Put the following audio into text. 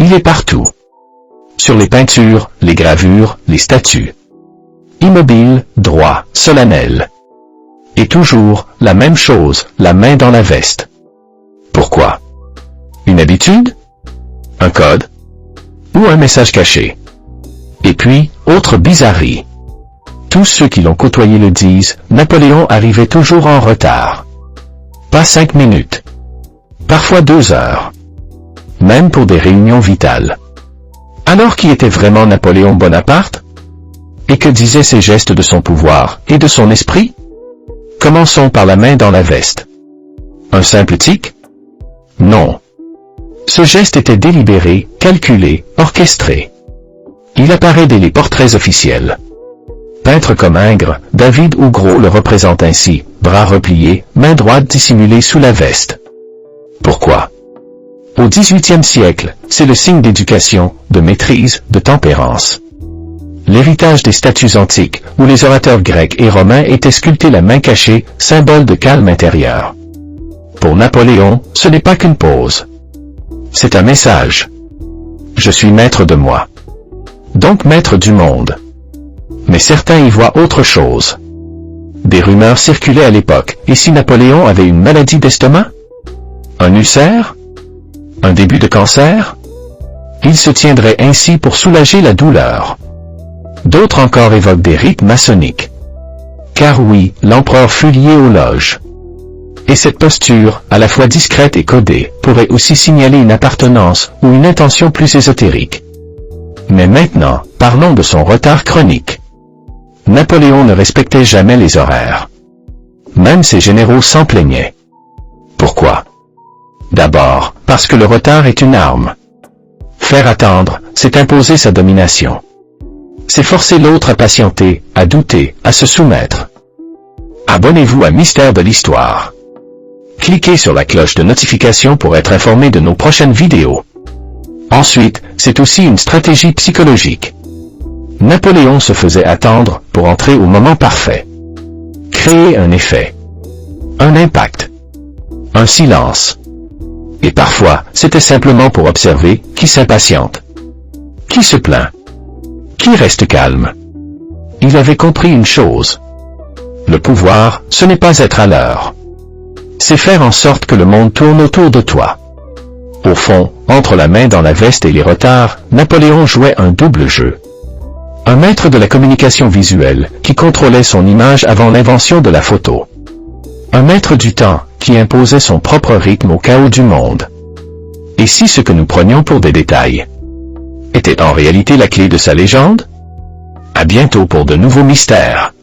Il est partout. Sur les peintures, les gravures, les statues. Immobile, droit, solennel. Et toujours, la même chose, la main dans la veste. Pourquoi? Une habitude? Un code? Ou un message caché? Et puis, autre bizarrerie. Tous ceux qui l'ont côtoyé le disent, Napoléon arrivait toujours en retard. Pas 5 minutes. Parfois 2 heures. Même pour des réunions vitales. Alors qui était vraiment Napoléon Bonaparte? Et que disaient ces gestes de son pouvoir et de son esprit? Commençons par la main dans la veste. Un simple tic? Non. Ce geste était délibéré, calculé, orchestré. Il apparaît dès les portraits officiels. Peintre comme Ingres, David ou Gros le représentent ainsi, bras repliés, main droite dissimulée sous la veste. Pourquoi? Au XVIIIe siècle, c'est le signe d'éducation, de maîtrise, de tempérance. L'héritage des statues antiques, où les orateurs grecs et romains étaient sculptés la main cachée, symbole de calme intérieur. Pour Napoléon, ce n'est pas qu'une pose. C'est un message. Je suis maître de moi. Donc maître du monde. Mais certains y voient autre chose. Des rumeurs circulaient à l'époque, et si Napoléon avait une maladie d'estomac? Un ulcère? Un début de cancer? Il se tiendrait ainsi pour soulager la douleur. D'autres encore évoquent des rites maçonniques. Car oui, l'empereur fut lié aux loges. Et cette posture, à la fois discrète et codée, pourrait aussi signaler une appartenance ou une intention plus ésotérique. Mais maintenant, parlons de son retard chronique. Napoléon ne respectait jamais les horaires. Même ses généraux s'en plaignaient. Pourquoi? D'abord, parce que le retard est une arme. Faire attendre, c'est imposer sa domination. C'est forcer l'autre à patienter, à douter, à se soumettre. Abonnez-vous à Mystère de l'Histoire. Cliquez sur la cloche de notification pour être informé de nos prochaines vidéos. Ensuite, c'est aussi une stratégie psychologique. Napoléon se faisait attendre pour entrer au moment parfait. Créer un effet. Un impact. Un silence. Et parfois, c'était simplement pour observer qui s'impatiente. Qui se plaint. Qui reste calme. Il avait compris une chose. Le pouvoir, ce n'est pas être à l'heure. C'est faire en sorte que le monde tourne autour de toi. Au fond, entre la main dans la veste et les retards, Napoléon jouait un double jeu. Un maître de la communication visuelle, qui contrôlait son image avant l'invention de la photo. Un maître du temps, qui imposait son propre rythme au chaos du monde. Et si ce que nous prenions pour des détails était en réalité la clé de sa légende? À bientôt pour de nouveaux mystères.